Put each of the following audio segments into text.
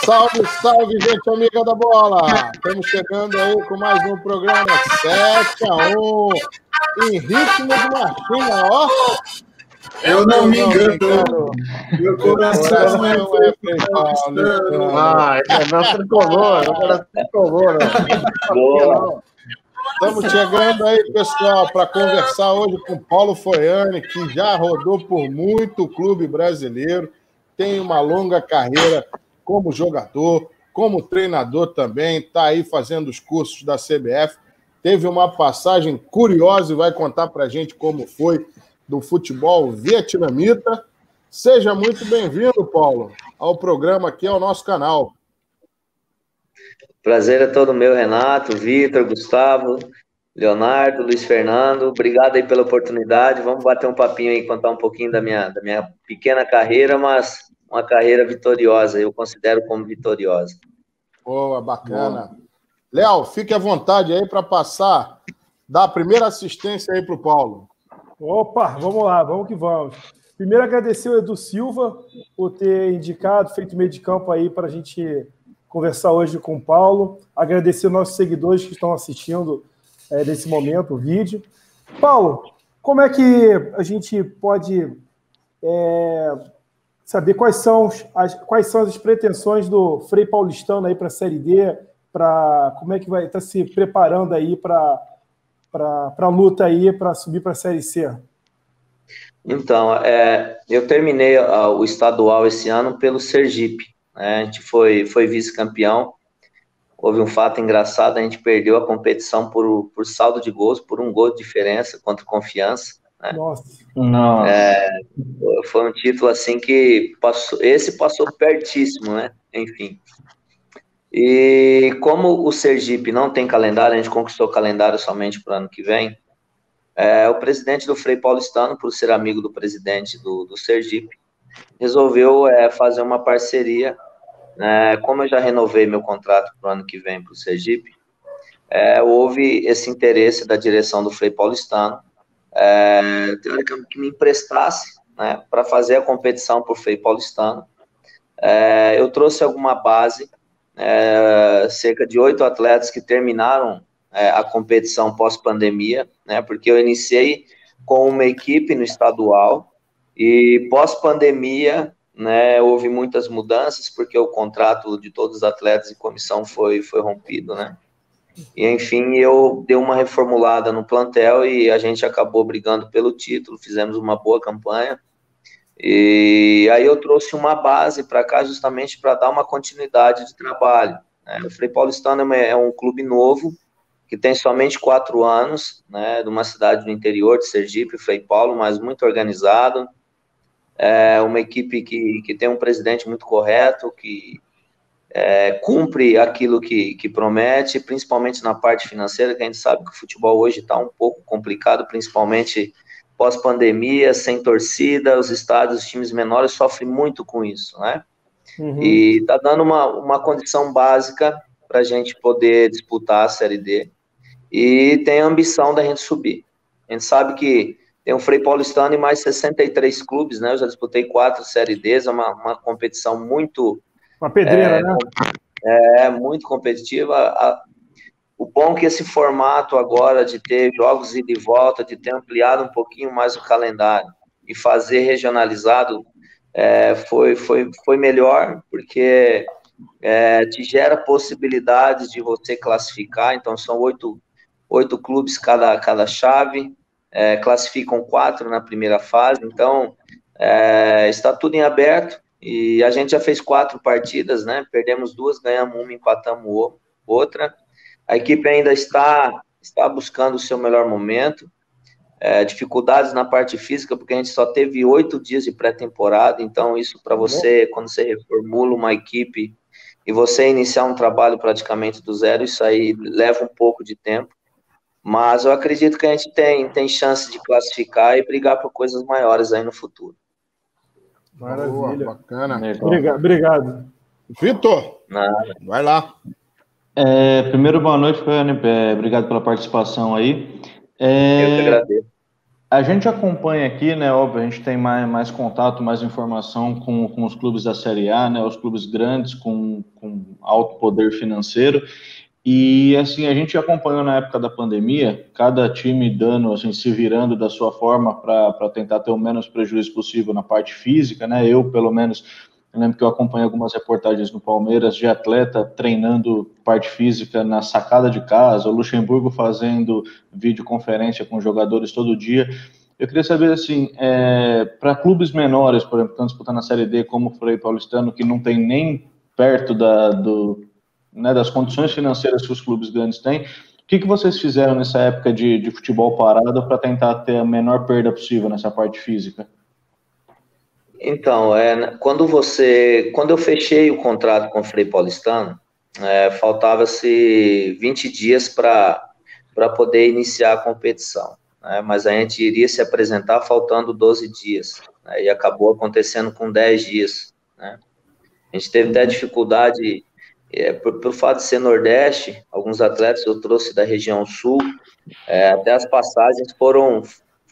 Salve, salve, gente amiga da bola! Estamos chegando aí com mais um programa 7-1, em ritmo de marchinha, ó! Eu não me engano, meu coração é Frei Paulistano. É meu tricolor, meu coração é tricolor. Estamos chegando aí, pessoal, para conversar hoje com Paulo Foiani, que já rodou por muito clube brasileiro, tem uma longa carreira como jogador, como treinador também, está aí fazendo os cursos da CBF, teve uma passagem curiosa e vai contar para a gente como foi do futebol vietnamita. Seja muito bem-vindo, Paulo, ao programa aqui, ao nosso canal. Prazer é todo meu, Renato, Vitor, Gustavo, Leonardo, Luiz Fernando. Obrigado aí pela oportunidade. Vamos bater um papinho aí, contar um pouquinho da minha pequena carreira, mas uma carreira vitoriosa, eu considero como vitoriosa. Boa, bacana. Léo, fique à vontade aí para passar, dar a primeira assistência aí para o Paulo. Opa, vamos lá, vamos que vamos. Primeiro, agradecer o Edu Silva por ter indicado, feito meio de campo aí para a gente conversar hoje com o Paulo. Agradecer os nossos seguidores que estão assistindo nesse momento o vídeo. Paulo, como é que a gente pode saber quais são as pretensões do Frei Paulistano aí para a Série D, como é que vai estar se preparando aí para a luta aí para subir para a Série C? Então, eu terminei o estadual esse ano pelo Sergipe, né? A gente foi vice-campeão. Houve um fato engraçado, a gente perdeu a competição por saldo de gols, por um gol de diferença contra o Confiança, né? Nossa. Foi um título assim que passou pertíssimo, né? Enfim. E como o Sergipe não tem calendário, a gente conquistou calendário somente para o ano que vem, o presidente do Frei Paulistano, por ser amigo do presidente do Sergipe, resolveu fazer uma parceria. Como eu já renovei meu contrato para o ano que vem para o Sergipe, houve esse interesse da direção do Frei Paulistano, teoricamente, que me emprestasse, né, para fazer a competição para o Frei Paulistano. Eu trouxe alguma base, cerca de 8 atletas que terminaram a competição pós-pandemia, né, porque eu iniciei com uma equipe no estadual e pós-pandemia, né, houve muitas mudanças porque o contrato de todos os atletas e comissão foi rompido, né? E enfim, eu dei uma reformulada no plantel e a gente acabou brigando pelo título, fizemos uma boa campanha. E aí eu trouxe uma base para cá justamente para dar uma continuidade de trabalho, né? O Frei Paulistano é um clube novo, que tem somente 4 anos, né, de uma cidade do interior de Sergipe, Frei Paulo, mas muito organizado. É uma equipe que tem um presidente muito correto, que cumpre aquilo que promete, principalmente na parte financeira, que a gente sabe que o futebol hoje está um pouco complicado, principalmente pós-pandemia, sem torcida, os estádios, os times menores sofrem muito com isso, né? Uhum. E está dando uma condição básica para a gente poder disputar a Série D, e tem a ambição da gente subir. A gente sabe que tem o Frei Paulistano e mais 63 clubes, né? Eu já disputei 4 Série Ds, é uma competição muito... Uma pedreira, né? Muito competitiva. O bom é que esse formato agora de ter jogos ida e volta, de ter ampliado um pouquinho mais o calendário e fazer regionalizado, foi melhor, porque te gera possibilidades de você classificar. Então, são 8 clubes cada chave, classificam 4 na primeira fase, então está tudo em aberto, e a gente já fez 4 partidas, né? Perdemos 2, ganhamos 1, empatamos outra. A equipe ainda está buscando o seu melhor momento, dificuldades na parte física, porque a gente só teve 8 dias de pré-temporada, então isso para você, quando você reformula uma equipe e você iniciar um trabalho praticamente do zero, isso aí leva um pouco de tempo. Mas eu acredito que a gente tem chance de classificar e brigar por coisas maiores aí no futuro. Maravilha. Boa, bacana. Obrigado. Vitor, vai lá. Primeiro, boa noite, Fernando. Obrigado pela participação aí. Eu que agradeço. A gente acompanha aqui, né, óbvio, a gente tem mais contato, mais informação com os clubes da Série A, né, os clubes grandes com alto poder financeiro, e assim, a gente acompanhou na época da pandemia, cada time dando, assim, se virando da sua forma para tentar ter o menos prejuízo possível na parte física, né, eu pelo menos, eu lembro que eu acompanhei algumas reportagens no Palmeiras de atleta treinando parte física na sacada de casa, o Luxemburgo fazendo videoconferência com jogadores todo dia. Eu queria saber, assim, para clubes menores, por exemplo, que estão disputando a Série D, como o Frei Paulistano, que não tem nem perto das condições financeiras que os clubes grandes têm, o que vocês fizeram nessa época de futebol parado para tentar ter a menor perda possível nessa parte física? Então, quando eu fechei o contrato com o Frei Paulistano, faltava-se 20 dias para poder iniciar a competição, né? Mas a gente iria se apresentar faltando 12 dias, né? E acabou acontecendo com 10 dias, né? A gente teve até dificuldade, pelo fato de ser Nordeste, alguns atletas eu trouxe da região Sul, até as passagens foram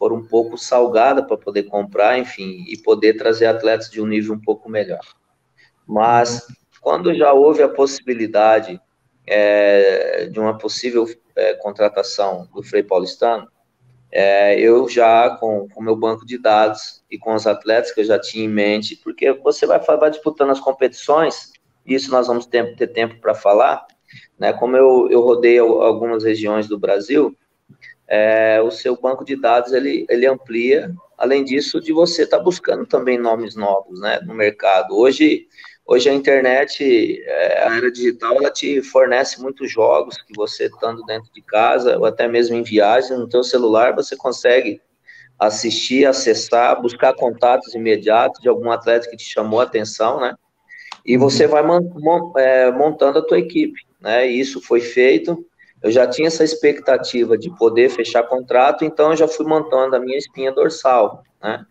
um pouco salgadas para poder comprar, enfim, e poder trazer atletas de um nível um pouco melhor. Mas, quando já houve a possibilidade de uma possível contratação do Frei Paulistano, eu já, com o meu banco de dados e com os atletas que eu já tinha em mente, porque você vai disputando as competições, isso nós vamos ter tempo para falar, né? Como eu rodei algumas regiões do Brasil, o seu banco de dados, ele amplia, além disso, de você estar buscando também nomes novos, né, no mercado. Hoje a internet, a era digital, ela te fornece muitos jogos que você, estando dentro de casa, ou até mesmo em viagem, no teu celular, você consegue assistir, acessar, buscar contatos imediatos de algum atleta que te chamou a atenção, né, e você vai montando a tua equipe, né, e isso foi feito. Eu já tinha essa expectativa de poder fechar contrato, então eu já fui montando a minha espinha dorsal, né?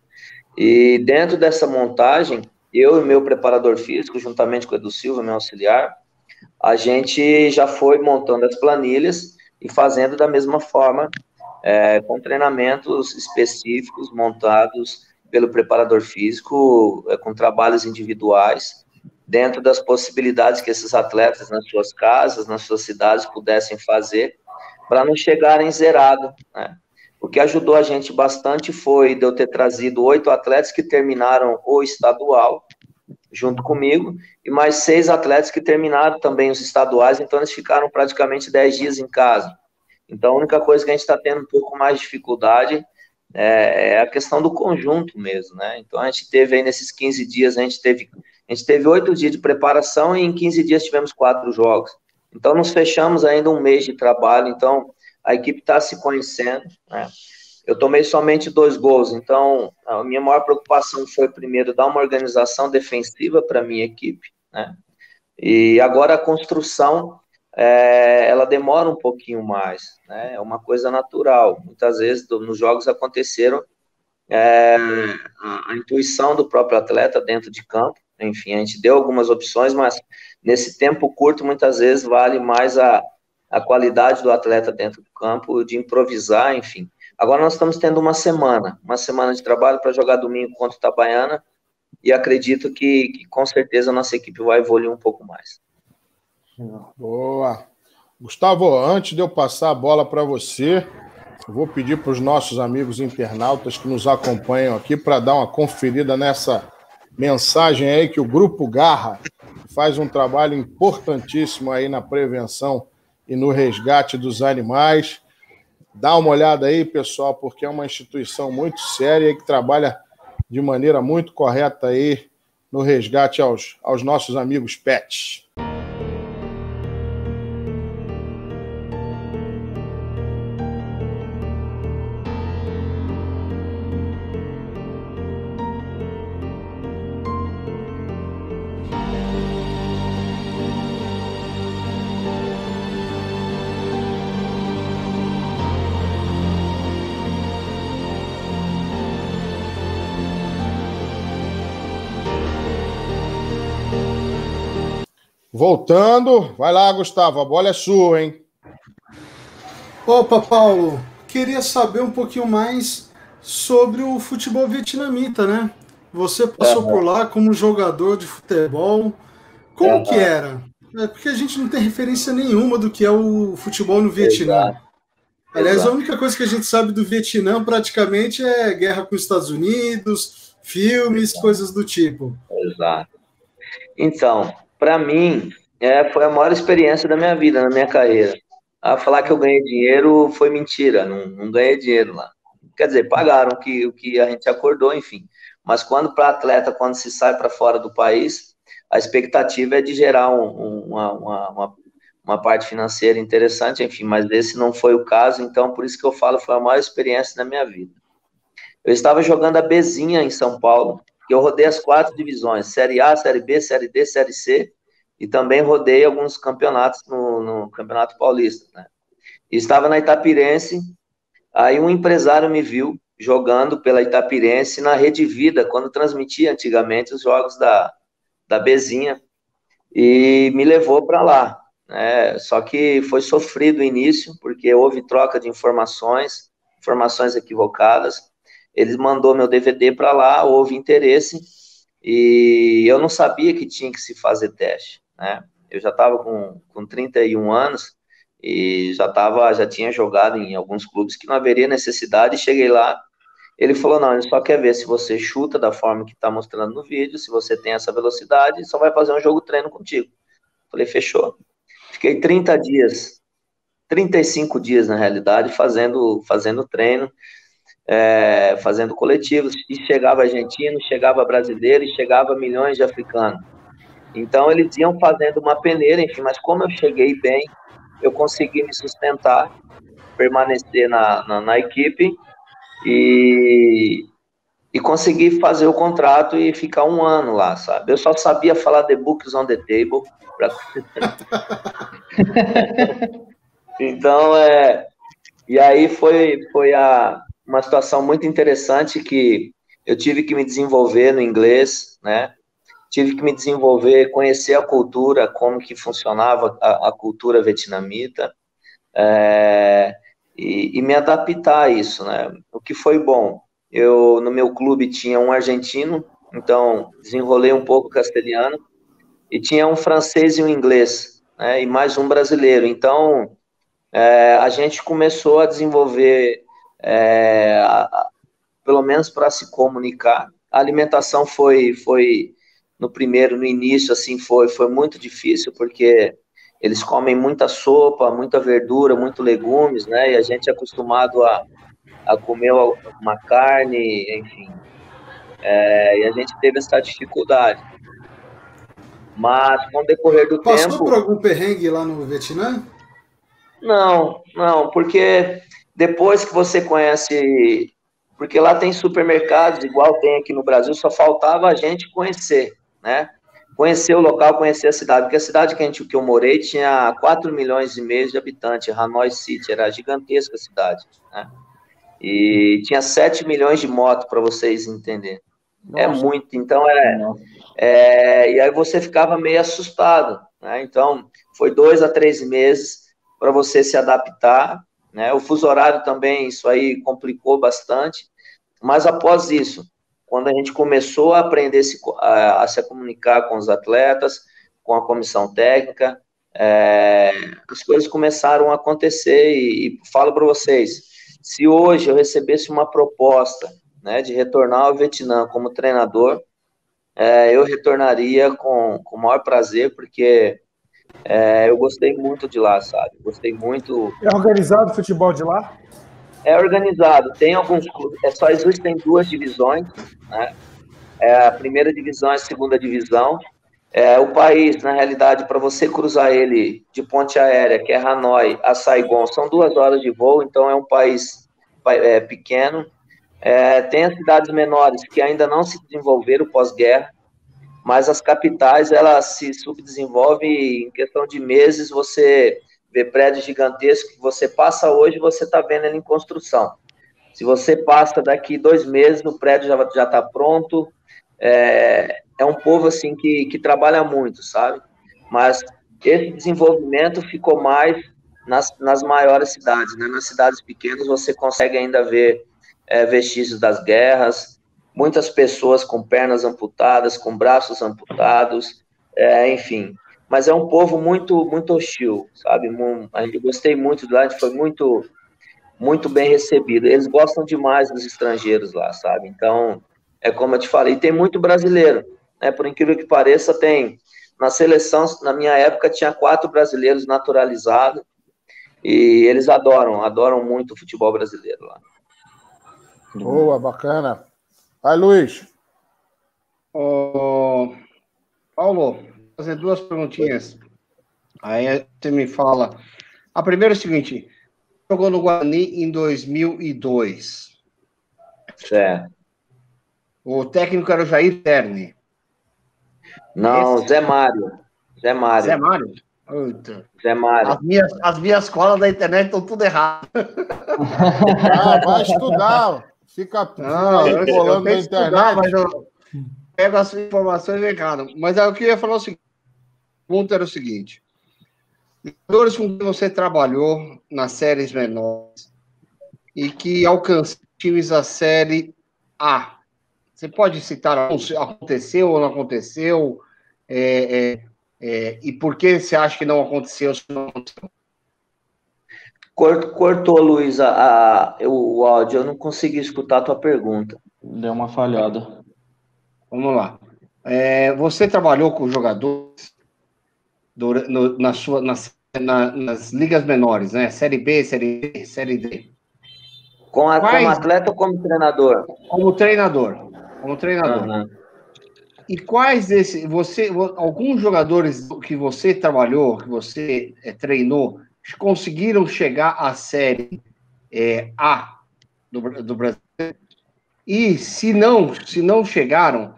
E dentro dessa montagem, eu e meu preparador físico, juntamente com o Edu Silva, meu auxiliar, a gente já foi montando as planilhas e fazendo da mesma forma, com treinamentos específicos montados pelo preparador físico, com trabalhos individuais, dentro das possibilidades que esses atletas nas suas casas, nas suas cidades pudessem fazer, para não chegarem zerados, né? O que ajudou a gente bastante foi de eu ter trazido 8 atletas que terminaram o estadual, junto comigo, e mais 6 atletas que terminaram também os estaduais, então eles ficaram praticamente 10 dias em casa. Então a única coisa que a gente está tendo um pouco mais de dificuldade é a questão do conjunto mesmo, né? Então a gente teve aí nesses 15 dias, a gente teve 8 dias de preparação e em 15 dias tivemos 4 jogos. Então, nos fechamos ainda um mês de trabalho, então a equipe está se conhecendo, né? Eu tomei somente 2 gols, então a minha maior preocupação foi, primeiro, dar uma organização defensiva para a minha equipe, né? E agora a construção, ela demora um pouquinho mais, né? É uma coisa natural. Muitas vezes nos jogos aconteceram a intuição do próprio atleta dentro de campo. Enfim, a gente deu algumas opções, mas nesse tempo curto, muitas vezes, vale mais a qualidade do atleta dentro do campo, de improvisar, enfim. Agora nós estamos tendo uma semana de trabalho para jogar domingo contra o Itabaiana, e acredito que com certeza a nossa equipe vai evoluir um pouco mais. Boa. Gustavo, antes de eu passar a bola para você, eu vou pedir para os nossos amigos internautas que nos acompanham aqui para dar uma conferida nessa mensagem aí que o Grupo Garra faz um trabalho importantíssimo aí na prevenção e no resgate dos animais. Dá uma olhada aí, pessoal, porque é uma instituição muito séria e que trabalha de maneira muito correta aí no resgate aos nossos amigos pets. Voltando, vai lá, Gustavo, a bola é sua, hein? Opa, Paulo, queria saber um pouquinho mais sobre o futebol vietnamita, né? Você passou por lá como jogador de futebol. Como que era? Porque a gente não tem referência nenhuma do que é o futebol no Vietnã. Exato. Aliás, Exato. a única coisa que a gente sabe do Vietnã praticamente é guerra com os Estados Unidos, filmes, coisas do tipo. Exato. Então, para mim, foi a maior experiência da minha vida, na minha carreira. A falar que eu ganhei dinheiro foi mentira, não ganhei dinheiro lá. Quer dizer, pagaram o que a gente acordou, enfim. Mas para atleta, quando se sai para fora do país, a expectativa é de gerar uma parte financeira interessante, enfim, mas esse não foi o caso, então por isso que eu falo, foi a maior experiência da minha vida. Eu estava jogando a Bezinha em São Paulo, que eu rodei as 4 divisões, Série A, Série B, Série D, Série C, e também rodei alguns campeonatos no Campeonato Paulista, né? E estava na Itapirense, aí um empresário me viu jogando pela Itapirense na Rede Vida, quando transmitia antigamente os jogos da Bezinha, e me levou para lá, né? Só que foi sofrido o início, porque houve troca de informações equivocadas. Ele mandou meu DVD para lá, houve interesse, e eu não sabia que tinha que se fazer teste, né? Eu já estava com 31 anos, e já tinha jogado em alguns clubes que não haveria necessidade, e cheguei lá, ele falou, não, ele só quer ver se você chuta da forma que está mostrando no vídeo, se você tem essa velocidade, só vai fazer um jogo treino contigo. Falei, fechou. Fiquei 30 dias, 35 dias na realidade, fazendo treino, fazendo coletivos, e chegava argentino, chegava brasileiro, e chegava milhões de africanos. Então, eles iam fazendo uma peneira, enfim, mas como eu cheguei bem, eu consegui me sustentar, permanecer na equipe, e consegui fazer o contrato e ficar 1 ano lá, sabe? Eu só sabia falar The Books on the Table. Então, e aí foi uma situação muito interessante que eu tive que me desenvolver no inglês, né? Tive que me desenvolver, conhecer a cultura, como que funcionava a cultura vietnamita, e me adaptar a isso, né? O que foi bom, no meu clube tinha um argentino, então desenrolei um pouco o castelhano, e tinha um francês e um inglês, né? E mais um brasileiro. Então, a gente começou a desenvolver, pelo menos para se comunicar. A alimentação foi no início, assim, foi muito difícil, porque eles comem muita sopa, muita verdura, muito legumes, né? E a gente é acostumado a comer uma carne, enfim. E a gente teve essa dificuldade. Mas, com o decorrer do tempo... Passou por algum perrengue lá no Vietnã? Não, porque depois que você conhece... Porque lá tem supermercados, igual tem aqui no Brasil, só faltava a gente conhecer, né? Conhecer o local, conhecer a cidade, porque a cidade que eu morei tinha 4,5 milhões de habitantes, Hanoi City, era gigantesca a cidade, né? E tinha 7 milhões de motos, para vocês entenderem. Nossa. É muito, então e aí você ficava meio assustado, né? Então, foi 2 a 3 meses para você se adaptar, né? O fuso horário também, isso aí complicou bastante, mas após isso, quando a gente começou a aprender a se comunicar com os atletas, com a comissão técnica, as coisas começaram a acontecer, e falo para vocês, se hoje eu recebesse uma proposta, né, de retornar ao Vietnã como treinador, eu retornaria com o maior prazer, porque eu gostei muito de lá, sabe? Gostei muito. É organizado o futebol de lá? É organizado. Tem alguns clubes, só existem 2 divisões, né? A primeira divisão e a segunda divisão. O país, na realidade, para você cruzar ele de ponte aérea, que é Hanoi, a Saigon, são 2 horas de voo, então é um país pequeno. Tem as cidades menores que ainda não se desenvolveram pós-guerra, mas as capitais, elas se subdesenvolvem e em questão de meses você vê prédios gigantescos que você passa hoje, você está vendo ele em construção. Se você passa daqui 2 meses, o prédio já está pronto. É um povo assim que trabalha muito, sabe? Mas esse desenvolvimento ficou mais nas maiores cidades, né? Nas cidades pequenas você consegue ainda ver vestígios das guerras, muitas pessoas com pernas amputadas, com braços amputados, enfim. Mas é um povo muito, muito hostil, sabe? Eu gostei muito de lá, a gente foi muito, muito bem recebido. Eles gostam demais dos estrangeiros lá, sabe? Então, é como eu te falei, tem muito brasileiro, né? Por incrível que pareça, tem... Na seleção, na minha época, tinha 4 brasileiros naturalizados, e eles adoram muito o futebol brasileiro lá. Boa, bacana. Vai, Luiz. Paulo, vou fazer 2 perguntinhas. Aí você me fala. A primeira é o seguinte: jogou no Guarani em 2002. Certo. O técnico era o Jair Terni. Não, Zé Mário. Zé Mário? Puta. Zé Mário. As minhas colas da internet estão tudo erradas. Vai estudar. Fica colando na internet. Mas eu pego as informações erradas. Mas eu queria falar o seguinte: o ponto era o seguinte: jogadores com que você trabalhou nas séries menores e que alcançaram times da série A. Você pode citar aconteceu ou não aconteceu? E por que você acha que não aconteceu? Se não aconteceu? Cortou, Luiz, o áudio. Eu não consegui escutar a tua pergunta. Deu uma falhada. Vamos lá. Você trabalhou com jogadores nas ligas menores, né? Série B, Série C, Série D. Como atleta ou como treinador? Como treinador. Uhum. E quais alguns jogadores que você trabalhou, que você treinou, conseguiram chegar à Série A do Brasil? E se não chegaram,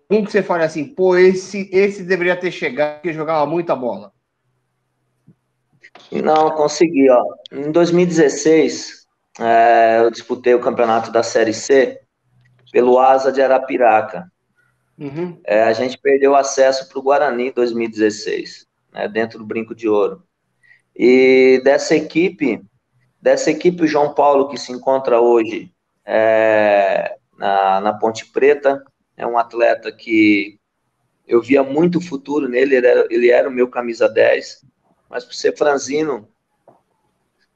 como que você fala assim, pô, esse deveria ter chegado, porque jogava muita bola? Não, consegui, ó. Em 2016, eu disputei o campeonato da Série C pelo Asa de Arapiraca. Uhum. A gente perdeu acesso para o Guarani em 2016, né, dentro do Brinco de Ouro. E dessa equipe, o João Paulo, que se encontra hoje na Ponte Preta, é um atleta que eu via muito futuro nele, ele era o meu camisa 10, mas por ser franzino,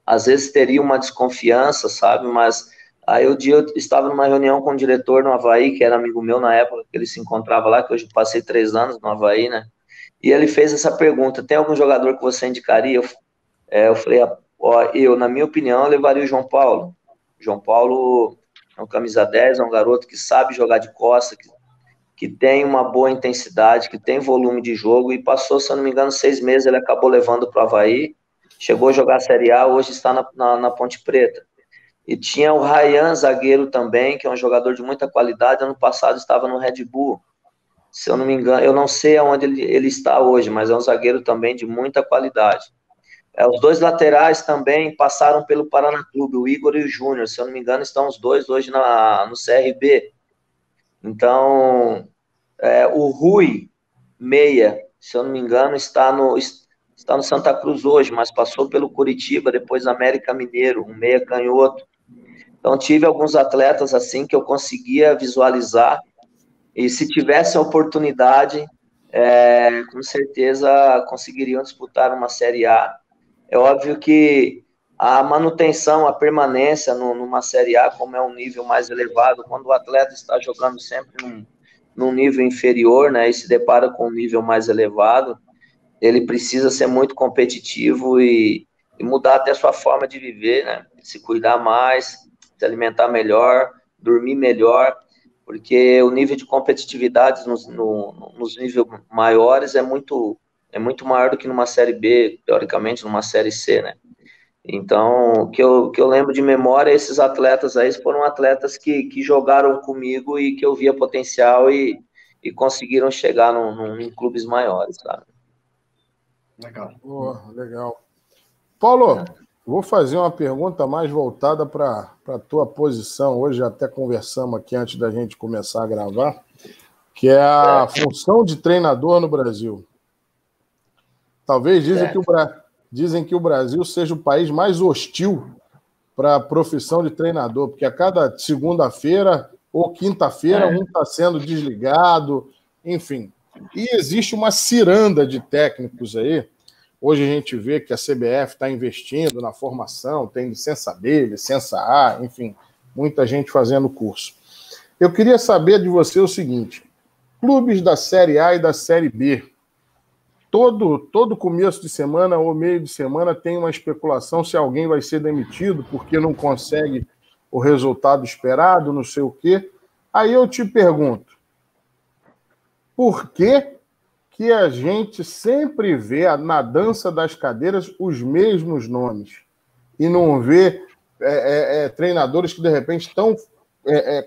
às vezes teria uma desconfiança, sabe? Mas aí eu estava numa reunião com o diretor no Avaí, que era amigo meu na época que ele se encontrava lá, que hoje passei 3 anos no Avaí, né? E ele fez essa pergunta: tem algum jogador que você indicaria? Eu falei, na minha opinião, eu levaria o João Paulo. O João Paulo é um camisa 10, é um garoto que sabe jogar de costa, que tem uma boa intensidade, que tem volume de jogo, e passou, se eu não me engano, 6 meses, ele acabou levando para o Avaí, chegou a jogar a Série A, hoje está na Ponte Preta. E tinha o Ryan, zagueiro também, que é um jogador de muita qualidade, ano passado estava no Red Bull, se eu não me engano, eu não sei aonde ele está hoje, mas é um zagueiro também de muita qualidade. Os 2 laterais também passaram pelo Paraná Clube, o Igor e o Júnior, se eu não me engano, estão os 2 hoje no CRB. Então, o Rui, meia, se eu não me engano, está no Santa Cruz hoje, mas passou pelo Curitiba, depois América Mineiro, um meia canhoto. Então, tive alguns atletas assim que eu conseguia visualizar, e se tivesse a oportunidade, com certeza conseguiriam disputar uma Série A. É óbvio que a manutenção, a permanência numa Série A, como é um nível mais elevado, quando o atleta está jogando sempre num nível inferior, né, e se depara com um nível mais elevado, ele precisa ser muito competitivo e mudar até a sua forma de viver, né, se cuidar mais, se alimentar melhor, dormir melhor, porque o nível de competitividade nos níveis maiores é muito maior do que numa Série B, teoricamente, numa Série C, né? Então, o que eu lembro de memória, esses atletas aí foram atletas que jogaram comigo e que eu via potencial e conseguiram chegar em clubes maiores, sabe? Legal. Legal. Paulo, vou fazer uma pergunta mais voltada para a tua posição. Hoje até conversamos aqui antes da gente começar a gravar, que é a função de treinador no Brasil. Talvez dizem que o Brasil seja o país mais hostil para a profissão de treinador, porque a cada segunda-feira ou quinta-feira um está sendo desligado, enfim. E existe uma ciranda de técnicos aí. Hoje a gente vê que a CBF está investindo na formação, tem licença B, licença A, enfim, muita gente fazendo curso. Eu queria saber de você o seguinte: clubes da Série A e da Série B, todo começo de semana ou meio de semana tem uma especulação se alguém vai ser demitido porque não consegue o resultado esperado, não sei o quê. Aí eu te pergunto, por que a gente sempre vê na dança das cadeiras os mesmos nomes e não vê treinadores que de repente estão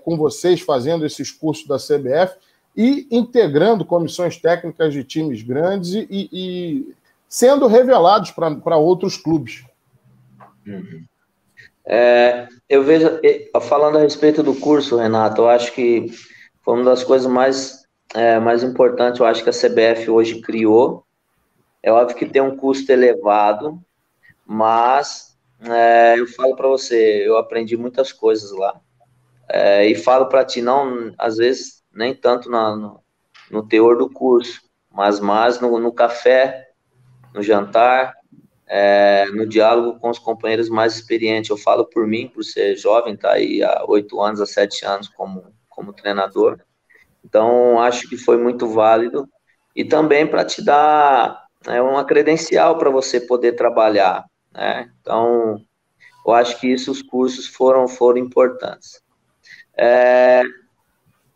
com vocês fazendo esses cursos da CBF e integrando comissões técnicas de times grandes e sendo revelados para outros clubes? Eu vejo, falando a respeito do curso, Renato, eu acho que foi uma das coisas mais importantes, eu acho que a CBF hoje criou. É óbvio que tem um custo elevado, mas eu falo para você, eu aprendi muitas coisas lá. E falo para ti, não, às vezes, nem tanto no teor do curso, mas mais no café, no jantar, no diálogo com os companheiros mais experientes. Eu falo por mim, por ser jovem, tá aí há 8 anos, há 7 anos como treinador. Então, acho que foi muito válido. E também para te dar uma credencial para você poder trabalhar, né? Então, eu acho que os cursos foram importantes.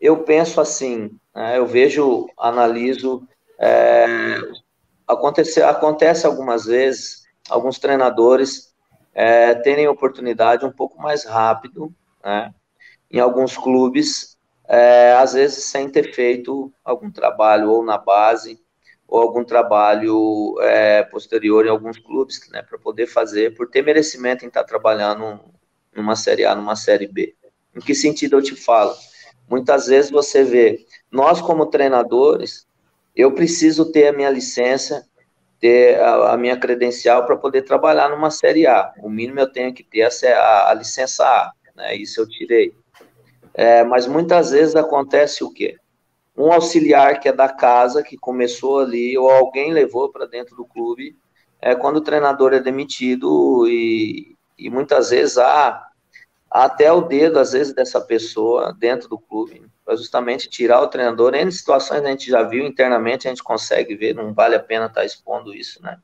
Eu penso assim, eu vejo, analiso, acontece algumas vezes, alguns treinadores terem oportunidade um pouco mais rápido, né, em alguns clubes, às vezes sem ter feito algum trabalho ou na base, ou algum trabalho posterior em alguns clubes, né, para poder fazer, por ter merecimento em estar trabalhando numa Série A, numa Série B. Em que sentido eu te falo? Muitas vezes você vê, nós como treinadores, eu preciso ter a minha licença, ter a minha credencial para poder trabalhar numa Série A. O mínimo eu tenho que ter a licença A, né? Isso eu tirei. Mas muitas vezes acontece o quê? Um auxiliar que é da casa, que começou ali, ou alguém levou para dentro do clube, quando o treinador é demitido, e muitas vezes há até o dedo, às vezes, dessa pessoa dentro do clube, para justamente tirar o treinador. Em situações a gente já viu internamente, a gente consegue ver, não vale a pena estar expondo isso, né?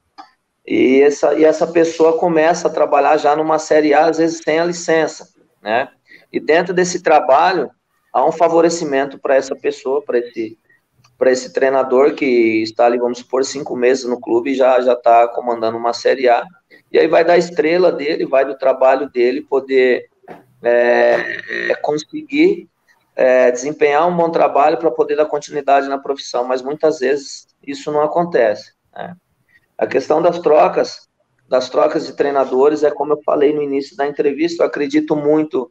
E essa pessoa começa a trabalhar já numa Série A, às vezes sem a licença, né? E dentro desse trabalho, há um favorecimento para essa pessoa, para esse treinador que está ali, vamos supor, 5 meses no clube e já está comandando uma Série A. E aí vai da estrela dele, vai do trabalho dele poder conseguir desempenhar um bom trabalho para poder dar continuidade na profissão, mas muitas vezes isso não acontece, né? A questão das trocas de treinadores como eu falei no início da entrevista, eu acredito muito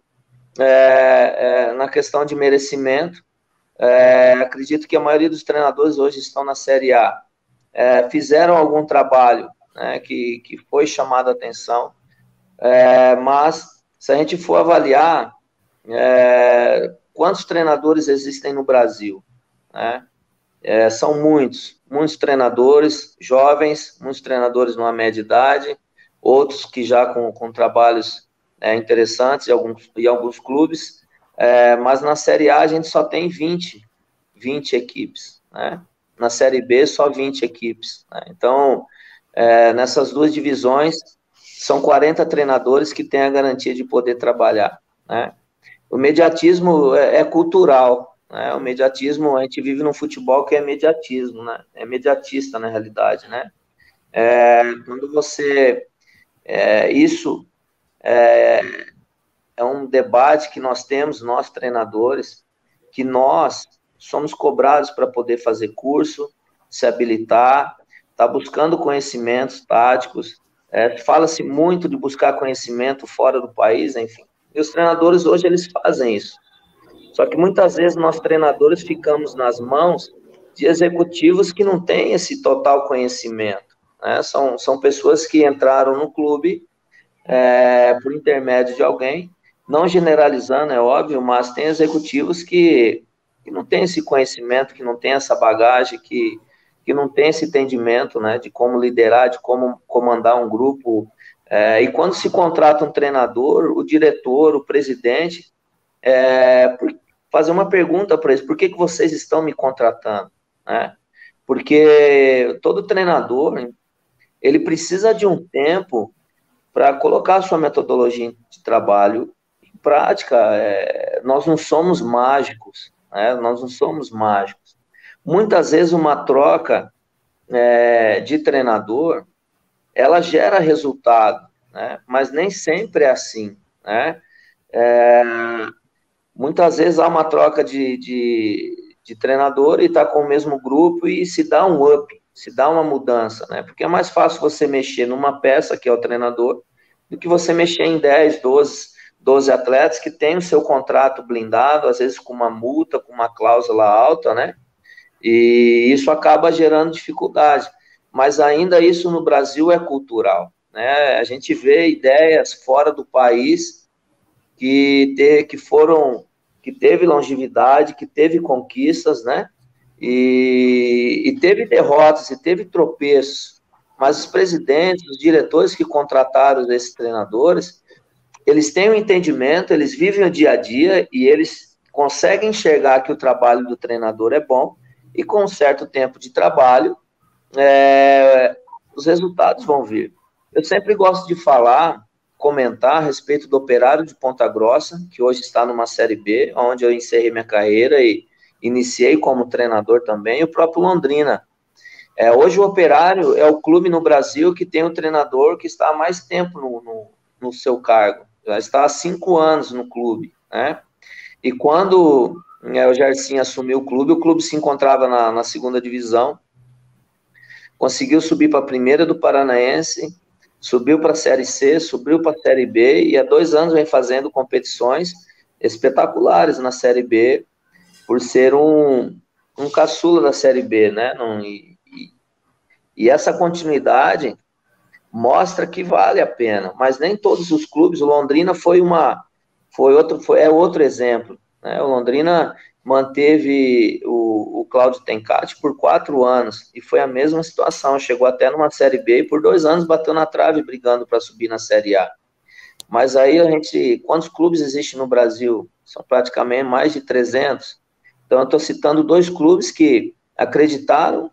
na questão de merecimento. Acredito que a maioria dos treinadores hoje estão na Série A, fizeram algum trabalho, né, que foi chamado a atenção, mas se a gente for avaliar quantos treinadores existem no Brasil, né? São muitos treinadores jovens, muitos treinadores numa média idade, outros que já com trabalhos interessantes em alguns clubes, mas na Série A a gente só tem 20 equipes, né? Na Série B só 20 equipes, né? Então, nessas duas divisões, são 40 treinadores que têm a garantia de poder trabalhar, né? O mediatismo é cultural, né? O mediatismo, a gente vive num futebol que é mediatismo, né? É mediatista, na realidade, né? Quando você... isso é um debate que nós temos, nós treinadores, que nós somos cobrados para poder fazer curso, se habilitar, tá buscando conhecimentos táticos, fala-se muito de buscar conhecimento fora do país, enfim. E os treinadores hoje, eles fazem isso. Só que muitas vezes nós treinadores ficamos nas mãos de executivos que não têm esse total conhecimento, né? São pessoas que entraram no clube por intermédio de alguém, não generalizando, é óbvio, mas tem executivos que não têm esse conhecimento, que não têm essa bagagem, que não têm esse entendimento, né, de como liderar, de como comandar um grupo. E quando se contrata um treinador, o diretor, o presidente, fazer uma pergunta para eles: por que vocês estão me contratando? Né? Porque todo treinador, ele precisa de um tempo para colocar a sua metodologia de trabalho em prática. Nós não somos mágicos, né? Nós não somos mágicos. Muitas vezes uma troca de treinador, ela gera resultado, né? Mas nem sempre é assim, né? Muitas vezes há uma troca de treinador e está com o mesmo grupo e se dá um up, se dá uma mudança, né? Porque é mais fácil você mexer numa peça, que é o treinador, do que você mexer em 10, 12 atletas que têm o seu contrato blindado, às vezes com uma multa, com uma cláusula alta, né? E isso acaba gerando dificuldade. Mas ainda isso no Brasil é cultural, né? A gente vê ideias fora do país que teve longevidade, que teve conquistas, né? E teve derrotas, e teve tropeços, mas os presidentes, os diretores que contrataram esses treinadores, eles têm um entendimento, eles vivem o dia a dia e eles conseguem enxergar que o trabalho do treinador é bom, e com um certo tempo de trabalho, os resultados vão vir. Eu sempre gosto de comentar a respeito do Operário de Ponta Grossa, que hoje está numa Série B, onde eu encerrei minha carreira e iniciei como treinador também, e o próprio Londrina. Hoje o Operário é o clube no Brasil que tem um treinador que está há mais tempo no seu cargo, já está há 5 anos no clube, né? E quando o Gersinho assumiu o clube se encontrava na segunda divisão, conseguiu subir para a primeira do Paranaense, subiu para a Série C, subiu para a Série B, e há 2 anos vem fazendo competições espetaculares na Série B, por ser um caçula da Série B, né? E essa continuidade mostra que vale a pena, mas nem todos os clubes. O Londrina é outro exemplo, né? O Londrina manteve o Cláudio Tencati por 4 anos, e foi a mesma situação, chegou até numa Série B, e por 2 anos bateu na trave brigando para subir na Série A. Mas aí quantos clubes existem no Brasil? São praticamente mais de 300. Então eu estou citando 2 clubes que acreditaram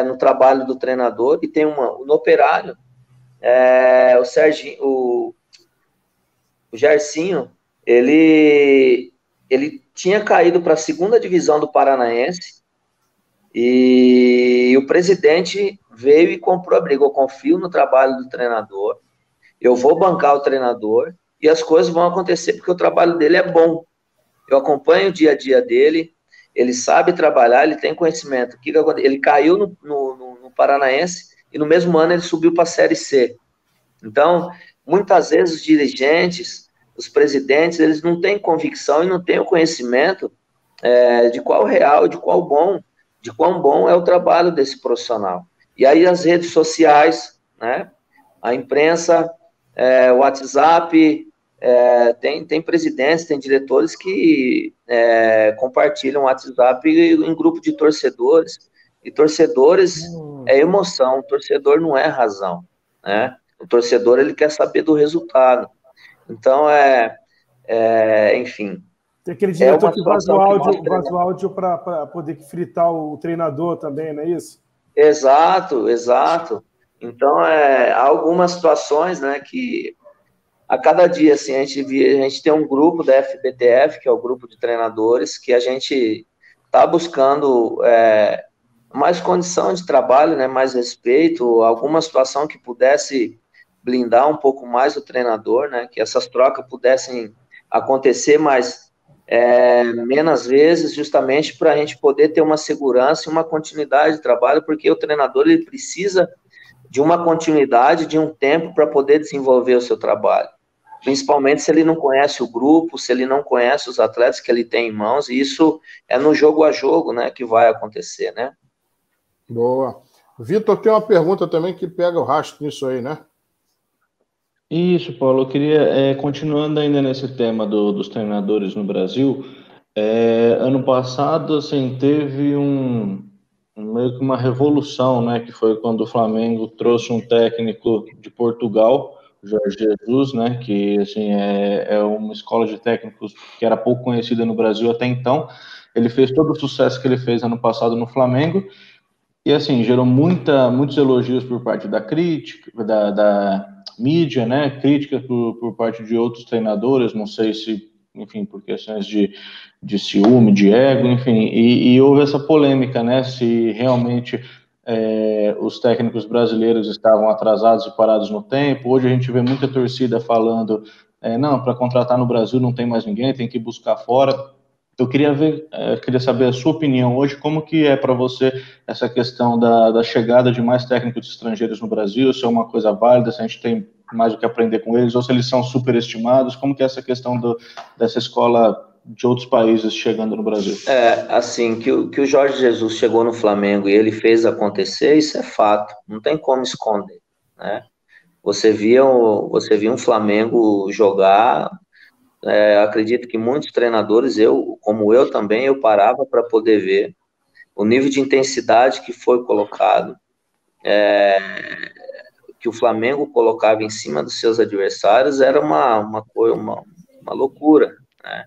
no trabalho do treinador, e tem no Operário, o Gersinho, ele tinha caído para a segunda divisão do Paranaense, e o presidente veio e comprou a briga. Eu confio no trabalho do treinador, eu vou bancar o treinador, e as coisas vão acontecer, porque o trabalho dele é bom. Eu acompanho o dia a dia dele, ele sabe trabalhar, ele tem conhecimento. Ele caiu no Paranaense, e no mesmo ano ele subiu para a Série C. Então, muitas vezes os dirigentes, os presidentes, eles não têm convicção e não têm o conhecimento de qual real, de quão bom é o trabalho desse profissional. E aí as redes sociais, né, a imprensa, o WhatsApp, tem presidentes, tem diretores que compartilham o WhatsApp em grupo de torcedores, e torcedores é emoção, o torcedor não é razão, né? O torcedor, ele quer saber do resultado. Então, enfim. Tem aquele diretor que vaza o áudio para poder fritar o treinador também, não é isso? Exato. Então, há algumas situações, né, que a cada dia, assim, a gente tem um grupo da FBTF, que é o grupo de treinadores, que a gente está buscando mais condição de trabalho, né, mais respeito, alguma situação que pudesse blindar um pouco mais o treinador, né, que essas trocas pudessem acontecer menos vezes, justamente para a gente poder ter uma segurança e uma continuidade de trabalho, porque o treinador, ele precisa de uma continuidade, de um tempo para poder desenvolver o seu trabalho, principalmente se ele não conhece o grupo, se ele não conhece os atletas que ele tem em mãos, e isso é no jogo a jogo, né, que vai acontecer, né? Boa. Vitor, tem uma pergunta também que pega o rastro nisso aí, né? Isso, Paulo, eu queria, continuando ainda nesse tema dos treinadores no Brasil, ano passado, assim, teve meio que uma revolução, né, que foi quando o Flamengo trouxe um técnico de Portugal, Jorge Jesus, né, que, assim, é uma escola de técnicos que era pouco conhecida no Brasil até então. Ele fez todo o sucesso que ele fez ano passado no Flamengo, e assim, gerou muitos elogios por parte da crítica, da mídia, né? Crítica por parte de outros treinadores, não sei se, enfim, por questões de ciúme, de ego, enfim, e houve essa polêmica, né? Se realmente os técnicos brasileiros estavam atrasados e parados no tempo. Hoje a gente vê muita torcida falando, não, para contratar no Brasil não tem mais ninguém, tem que buscar fora. Eu queria saber a sua opinião hoje, como que é para você essa questão da chegada de mais técnicos estrangeiros no Brasil, se é uma coisa válida, se a gente tem mais o que aprender com eles, ou se eles são superestimados, como que é essa questão dessa escola de outros países chegando no Brasil? Assim, que o Jorge Jesus chegou no Flamengo e ele fez acontecer, isso é fato, não tem como esconder, né? Você via um Flamengo jogar. Acredito que muitos treinadores, como eu também, eu parava para poder ver o nível de intensidade que foi colocado, que o Flamengo colocava em cima dos seus adversários, era uma loucura, né?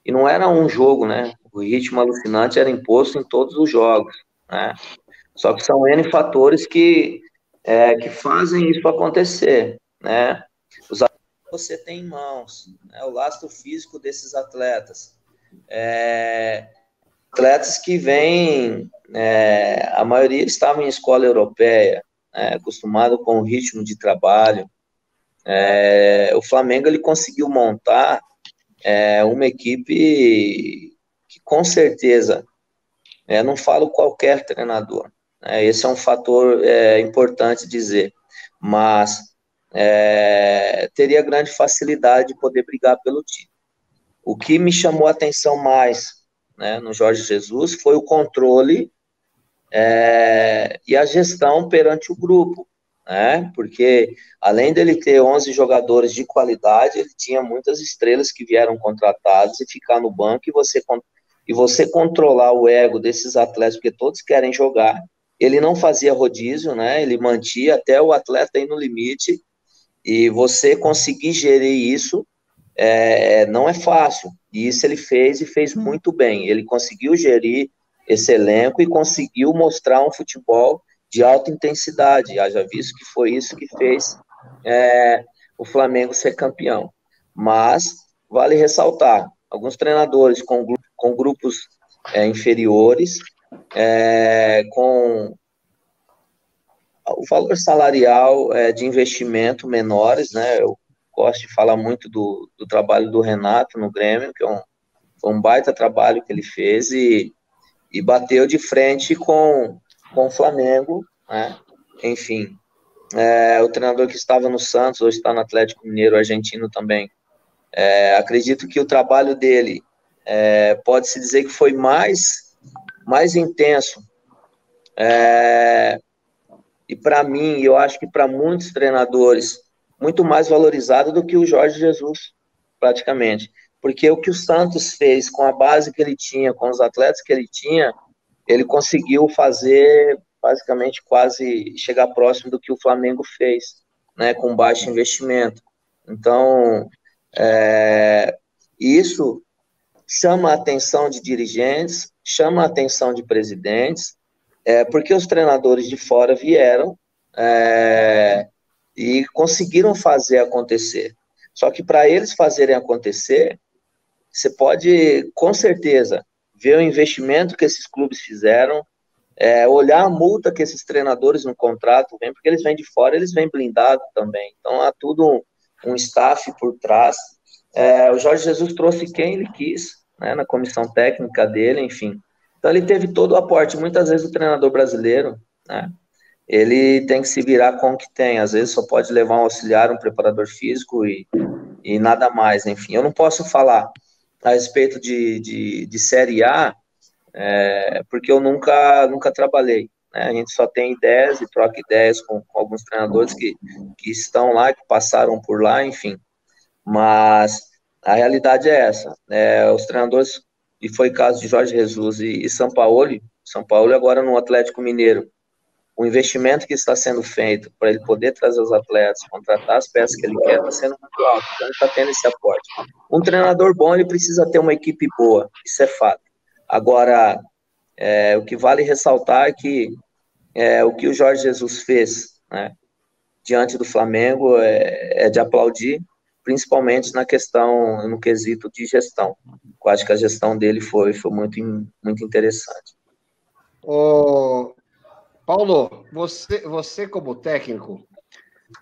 E não era um jogo, né? O ritmo alucinante era imposto em todos os jogos, né? Só que são N fatores que fazem isso acontecer, né? Os atletas que você tem em mãos, né? O lastro físico desses atletas. Atletas que vêm, a maioria estavam em escola europeia, acostumado com o ritmo de trabalho. O Flamengo ele conseguiu montar uma equipe que, com certeza, não falo qualquer treinador, esse é um fator importante dizer, mas teria grande facilidade de poder brigar pelo título. O que me chamou a atenção mais, no Jorge Jesus foi o controle e a gestão perante o grupo, porque além dele ter 11 jogadores de qualidade, ele tinha muitas estrelas que vieram contratadas e ficar no banco, e você controlar o ego desses atletas, porque todos querem jogar. Ele não fazia rodízio, ele mantia até o atleta ir no limite, e você conseguir gerir isso não é fácil, e isso ele fez e fez muito bem. Ele conseguiu gerir esse elenco e conseguiu mostrar um futebol de alta intensidade. Haja visto que foi isso que fez o Flamengo ser campeão. Mas vale ressaltar, alguns treinadores com grupos inferiores, com o valor salarial de investimento menores, eu gosto de falar muito do trabalho do Renato no Grêmio, que foi um baita trabalho que ele fez, e bateu de frente com o Flamengo, Enfim, o treinador que estava no Santos, hoje está no Atlético Mineiro, argentino também. Acredito que o trabalho dele pode-se dizer que foi mais intenso, e para mim, eu acho que para muitos treinadores, muito mais valorizado do que o Jorge Jesus, praticamente. Porque o que o Santos fez com a base que ele tinha, com os atletas que ele tinha, ele conseguiu fazer, basicamente, quase chegar próximo do que o Flamengo fez, com baixo investimento. Então, isso chama a atenção de dirigentes, chama a atenção de presidentes, porque os treinadores de fora vieram e conseguiram fazer acontecer. Só que para eles fazerem acontecer, você pode, com certeza, ver o investimento que esses clubes fizeram, olhar a multa que esses treinadores no contrato vêm, porque eles vêm de fora, eles vêm blindados também. Então, há tudo um staff por trás. O Jorge Jesus trouxe quem ele quis, na comissão técnica dele, enfim. Então, ele teve todo o aporte. Muitas vezes o treinador brasileiro, ele tem que se virar com o que tem. Às vezes só pode levar um auxiliar, um preparador físico e nada mais, enfim. Eu não posso falar a respeito de Série A, porque eu nunca trabalhei, né? A gente só tem ideias e troca ideias com alguns treinadores que estão lá, que passaram por lá, enfim. Mas a realidade é essa. Os treinadores, e foi caso de Jorge Jesus e Sampaoli agora no Atlético Mineiro, o investimento que está sendo feito para ele poder trazer os atletas, contratar as peças que ele quer, está sendo muito alto, então ele está tendo esse aporte. Um treinador bom, ele precisa ter uma equipe boa, isso é fato. Agora, o que vale ressaltar é que o que o Jorge Jesus fez, né, diante do Flamengo é de aplaudir, principalmente na questão, no quesito de gestão. Eu acho que a gestão dele foi muito, muito interessante. Paulo, você como técnico,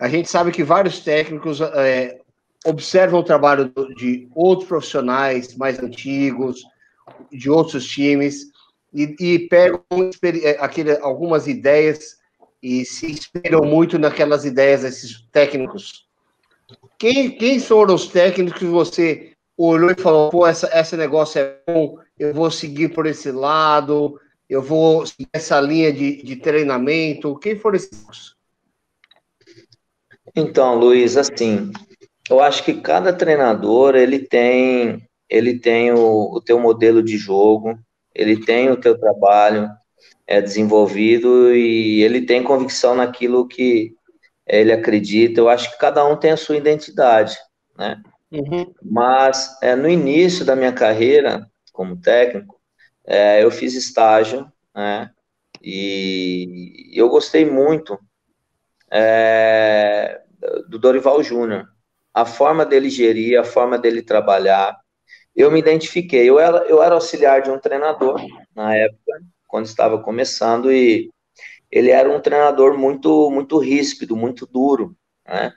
a gente sabe que vários técnicos observam o trabalho de outros profissionais mais antigos, de outros times, e pegam algumas ideias e se inspiram muito naquelas ideias desses técnicos. Quem foram os técnicos que você olhou e falou, pô, esse negócio é bom, eu vou seguir por esse lado, eu vou seguir essa linha de treinamento? Quem foram esses? Então, Luiz, assim, eu acho que cada treinador, ele tem o teu modelo de jogo, ele tem o teu trabalho desenvolvido e ele tem convicção naquilo que ele acredita. Eu acho que cada um tem a sua identidade, né? Uhum. Mas no início da minha carreira como técnico, eu fiz estágio, né? E eu gostei muito do Dorival Júnior, a forma dele gerir, a forma dele trabalhar. Eu me identifiquei. Eu era auxiliar de um treinador na época, quando estava começando, e ele era um treinador muito, muito ríspido, muito duro, né?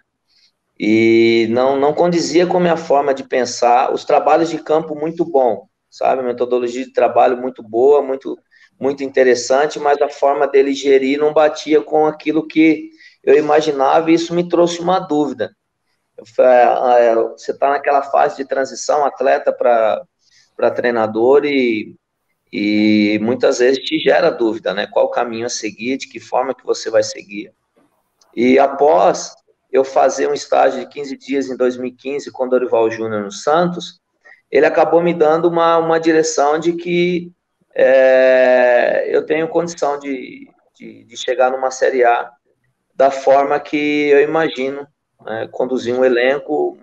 E não condizia com a minha forma de pensar. Os trabalhos de campo muito bom, sabe? A metodologia de trabalho muito boa, muito, muito interessante, mas a forma dele gerir não batia com aquilo que eu imaginava, e isso me trouxe uma dúvida. Você está naquela fase de transição, atleta para treinador, e muitas vezes te gera dúvida, né? Qual o caminho a seguir, de que forma que você vai seguir. E após eu fazer um estágio de 15 dias em 2015 com o Dorival Júnior no Santos, ele acabou me dando uma direção de que eu tenho condição de chegar numa Série A da forma que eu imagino, né, conduzir um elenco,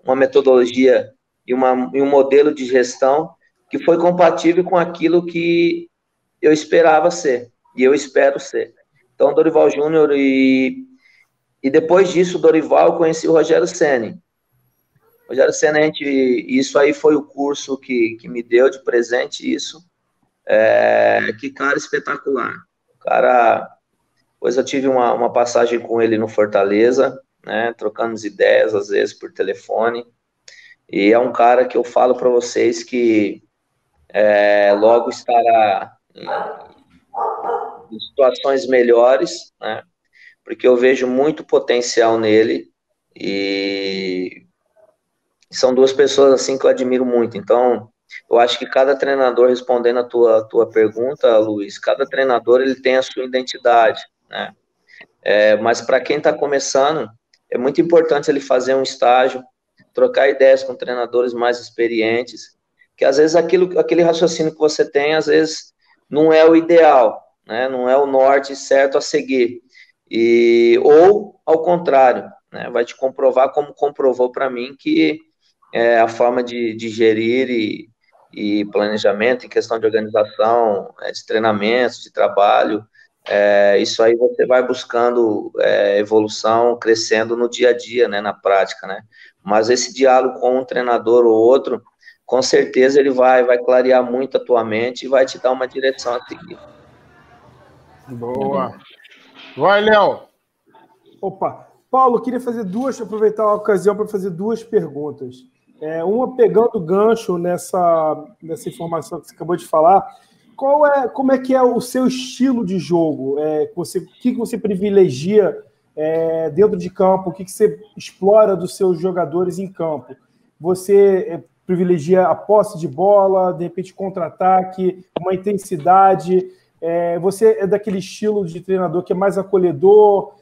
uma metodologia e um modelo de gestão que foi compatível com aquilo que eu esperava ser, e eu espero ser. Então, Dorival Júnior, e depois disso, Dorival, eu conheci o Rogério Ceni. Rogério Ceni, isso aí foi o curso que me deu de presente isso. Que cara espetacular. Cara, pois eu tive uma passagem com ele no Fortaleza, né, trocando ideias, às vezes, por telefone, e é um cara que eu falo para vocês que logo estará em situações melhores, né, porque eu vejo muito potencial nele, e são duas pessoas assim que eu admiro muito. Então, eu acho que cada treinador, respondendo a tua pergunta, Luiz, cada treinador ele tem a sua identidade, né? Mas para quem está começando, é muito importante ele fazer um estágio, trocar ideias com treinadores mais experientes, que às vezes aquele raciocínio que você tem, às vezes não é o ideal, né? Não é o norte certo a seguir, ou ao contrário, né? Vai te comprovar, como comprovou para mim, que a forma de gerir e planejamento, em questão de organização, de treinamentos, de trabalho, isso aí você vai buscando evolução, crescendo no dia a dia, né, na prática, né? Mas esse diálogo com um treinador ou outro, com certeza ele vai clarear muito a tua mente e vai te dar uma direção a seguir. Boa. Vai, Léo. Opa. Paulo, queria aproveitar a ocasião para fazer duas perguntas. Uma pegando o gancho nessa informação que você acabou de falar. Como é que é o seu estilo de jogo? O que você privilegia dentro de campo? O que você explora dos seus jogadores em campo? Você privilegia a posse de bola, de repente contra-ataque, uma intensidade? Você é daquele estilo de treinador que é mais acolhedor,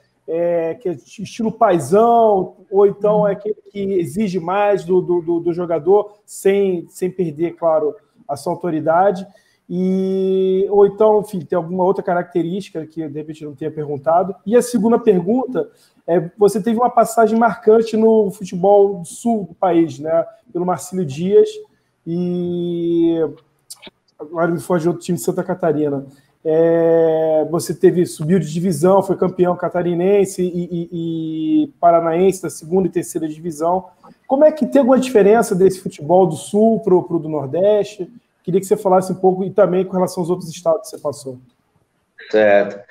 que é estilo paizão, ou então é aquele que exige mais do jogador, sem perder, claro, a sua autoridade, ou então, enfim, tem alguma outra característica que de repente não tenha perguntado. E a segunda pergunta você teve uma passagem marcante no futebol do sul do país, né? Pelo Marcílio Dias, e agora me foge outro time de Santa Catarina. Você subiu de divisão, foi campeão catarinense e paranaense da segunda e terceira divisão. Como é que tem alguma diferença desse futebol do sul para o do Nordeste? Queria que você falasse um pouco, e também com relação aos outros estados que você passou. Certo.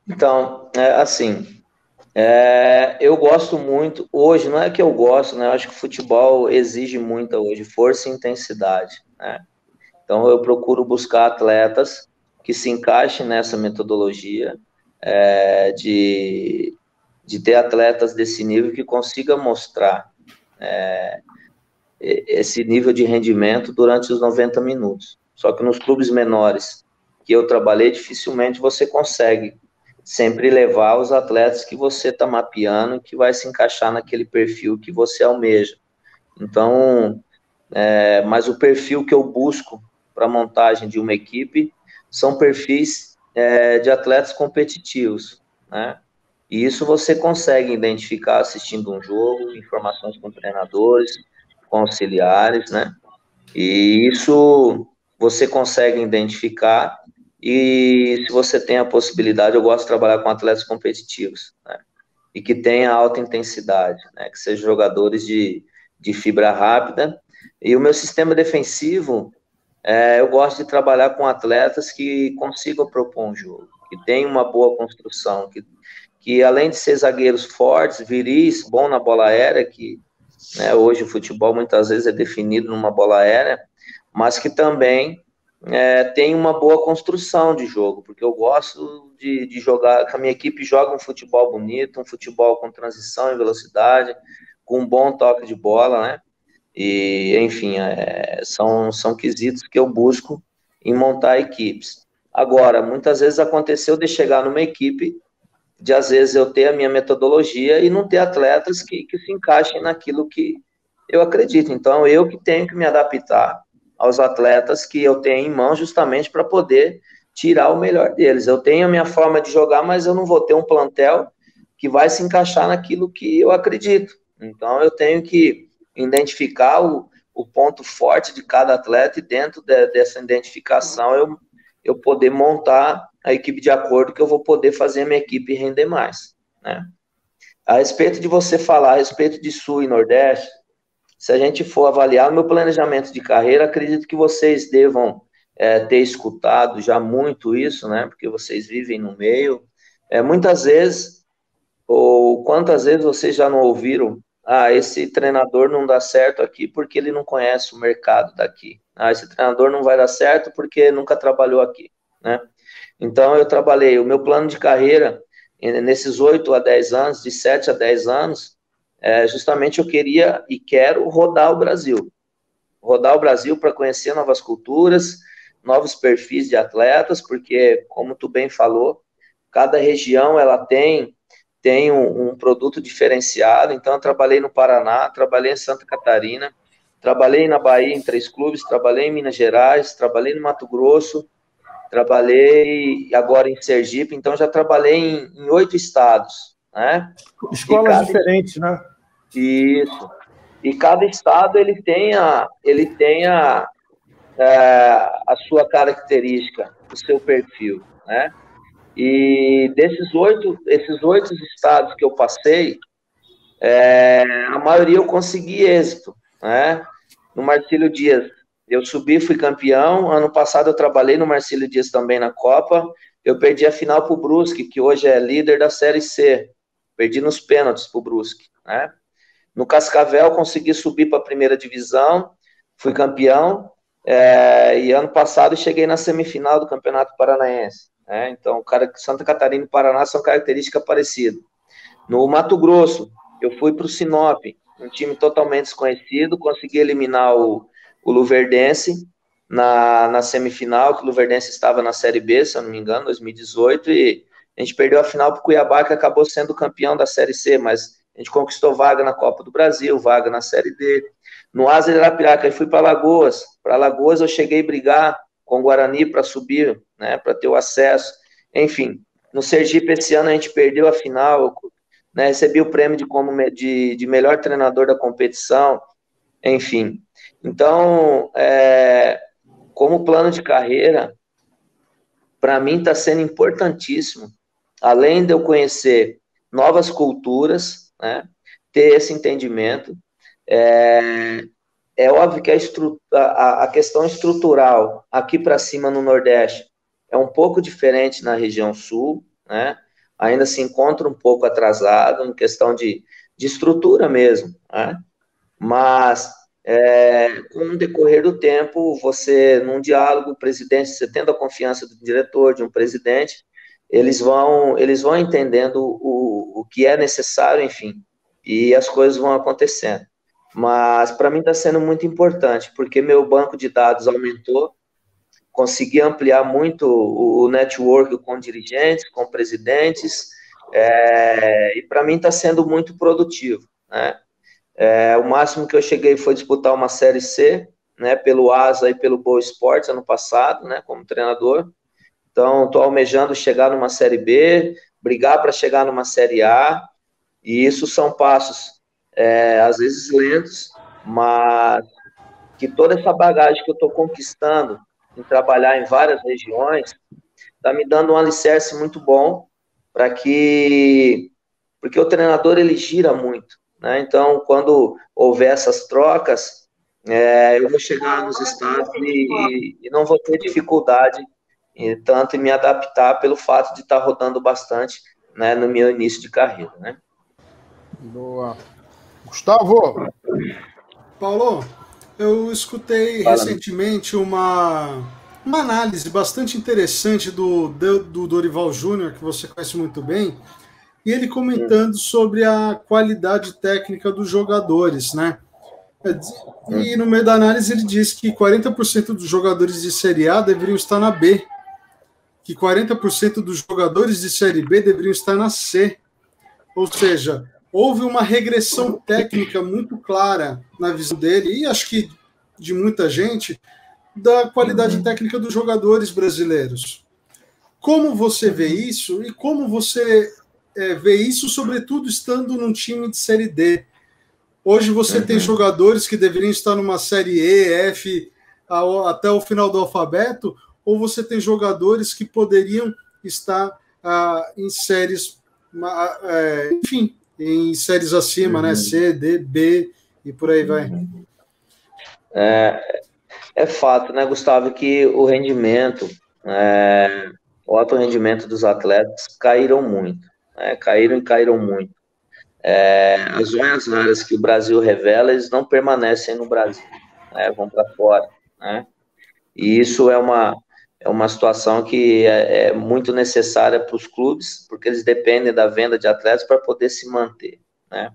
Então, eu gosto muito, hoje, não é que eu gosto, né? Eu acho que o futebol exige muito hoje, força e intensidade, né? Então, eu procuro buscar atletas que se encaixem nessa metodologia, de ter atletas desse nível que consiga mostrar esse nível de rendimento durante os 90 minutos. Só que nos clubes menores que eu trabalhei, dificilmente você consegue sempre levar os atletas que você está mapeando, que vai se encaixar naquele perfil que você almeja. Então, mas o perfil que eu busco para a montagem de uma equipe são perfis de atletas competitivos, né? E isso você consegue identificar assistindo um jogo, informações com treinadores, com auxiliares, né? E isso você consegue identificar, e se você tem a possibilidade, eu gosto de trabalhar com atletas competitivos, né? E que tenha alta intensidade, né? Que sejam jogadores de fibra rápida. E o meu sistema defensivo, eu gosto de trabalhar com atletas que consigam propor um jogo, que tenham uma boa construção, que além de ser zagueiros fortes, viris, bom na bola aérea, que hoje o futebol muitas vezes é definido numa bola aérea, mas que também tem uma boa construção de jogo, porque eu gosto de jogar, que a minha equipe joga um futebol bonito, um futebol com transição e velocidade, com um bom toque de bola, né? E, enfim, são quesitos que eu busco em montar equipes. Agora, muitas vezes aconteceu de chegar numa equipe, de às vezes eu ter a minha metodologia e não ter atletas que se encaixem naquilo que eu acredito. Então, eu que tenho que me adaptar aos atletas que eu tenho em mão, justamente para poder tirar o melhor deles. Eu tenho a minha forma de jogar, mas eu não vou ter um plantel que vai se encaixar naquilo que eu acredito. Então, eu tenho que identificar o ponto forte de cada atleta, e dentro dessa identificação eu poder montar a equipe de acordo que eu vou poder fazer a minha equipe render mais, né? A respeito de você falar, a respeito de Sul e Nordeste, se a gente for avaliar o meu planejamento de carreira, acredito que vocês devam ter escutado já muito isso, né? Porque vocês vivem no meio. Muitas vezes, ou quantas vezes vocês já não ouviram: esse treinador não dá certo aqui porque ele não conhece o mercado daqui. Esse treinador não vai dar certo porque nunca trabalhou aqui, né? Então, eu trabalhei, o meu plano de carreira, nesses 8 a 10 anos, de 7 a 10 anos, justamente eu queria e quero rodar o Brasil. Rodar o Brasil para conhecer novas culturas, novos perfis de atletas, porque, como tu bem falou, cada região ela tem um produto diferenciado. Então, eu trabalhei no Paraná, trabalhei em Santa Catarina, trabalhei na Bahia em 3 clubes, trabalhei em Minas Gerais, trabalhei no Mato Grosso, trabalhei agora em Sergipe, então já trabalhei em 8 estados, né? Escolas diferentes, né? Isso. E cada estado ele tem a sua característica, o seu perfil, né? E esses 8 estados que eu passei, a maioria eu consegui êxito, né? No Marcílio Dias, eu subi, fui campeão. Ano passado eu trabalhei no Marcílio Dias também na Copa. Eu perdi a final para o Brusque, que hoje é líder da Série C. Perdi nos pênaltis para o Brusque, né? No Cascavel, consegui subir para a primeira divisão, fui campeão. E ano passado cheguei na semifinal do Campeonato Paranaense, né? Então, Santa Catarina e Paraná são características parecidas. No Mato Grosso, eu fui para o Sinop, um time totalmente desconhecido, consegui eliminar o Luverdense, na semifinal, que o Luverdense estava na Série B, se eu não me engano, 2018, e a gente perdeu a final para o Cuiabá, que acabou sendo campeão da Série C, mas a gente conquistou vaga na Copa do Brasil, vaga na Série D. No Asa de Arapiraca, eu fui para Alagoas. Para Alagoas eu cheguei a brigar com o Guarani para subir, né, para ter o acesso. Enfim, no Sergipe esse ano a gente perdeu a final, né, recebi o prêmio de melhor treinador da competição, enfim. Então, como plano de carreira, para mim está sendo importantíssimo, além de eu conhecer novas culturas, né, ter esse entendimento. É óbvio que a questão estrutural aqui para cima no Nordeste é um pouco diferente na região Sul, né? Ainda se encontra um pouco atrasado em questão de estrutura mesmo, né? Mas com o decorrer do tempo, você, num diálogo, o presidente, você tendo a confiança do diretor, de um presidente, eles vão entendendo o que é necessário, enfim, e as coisas vão acontecendo. Mas para mim está sendo muito importante, porque meu banco de dados aumentou, consegui ampliar muito o network com dirigentes, com presidentes, e para mim está sendo muito produtivo, né? O máximo que eu cheguei foi disputar uma Série C, né, pelo Asa e pelo Boa Esportes ano passado, né, como treinador. Então, estou almejando chegar numa Série B, brigar para chegar numa Série A, e isso são passos, às vezes lentos, mas que toda essa bagagem que eu estou conquistando em trabalhar em várias regiões está me dando um alicerce muito bom porque o treinador ele gira muito, né? Então, quando houver essas trocas, eu vou chegar nos estados e não vou ter dificuldade tanto em me adaptar pelo fato de estar rodando bastante, né, no meu início de carreira, né? Boa. Gustavo. Paulo, eu escutei recentemente uma análise bastante interessante do Dorival Júnior, que você conhece muito bem, e ele comentando sobre a qualidade técnica dos jogadores, né? E no meio da análise ele diz que 40% dos jogadores de Série A deveriam estar na B, que 40% dos jogadores de Série B deveriam estar na C. Ou seja, houve uma regressão técnica muito clara na visão dele, e acho que de muita gente, da qualidade técnica dos jogadores brasileiros. Como você vê isso, e como você vê isso, sobretudo estando num time de Série D? Hoje você tem jogadores que deveriam estar numa Série E, F, até o final do alfabeto, ou você tem jogadores que poderiam estar em séries, enfim, em séries acima, né? C, D, B e por aí vai. É fato, né, Gustavo, que o rendimento, o alto rendimento dos atletas caíram muito, né? Caíram muito. As joias raras que o Brasil revela, eles não permanecem no Brasil, né? Vão para fora, né? E isso é uma situação que é muito necessária para os clubes, porque eles dependem da venda de atletas para poder se manter, né?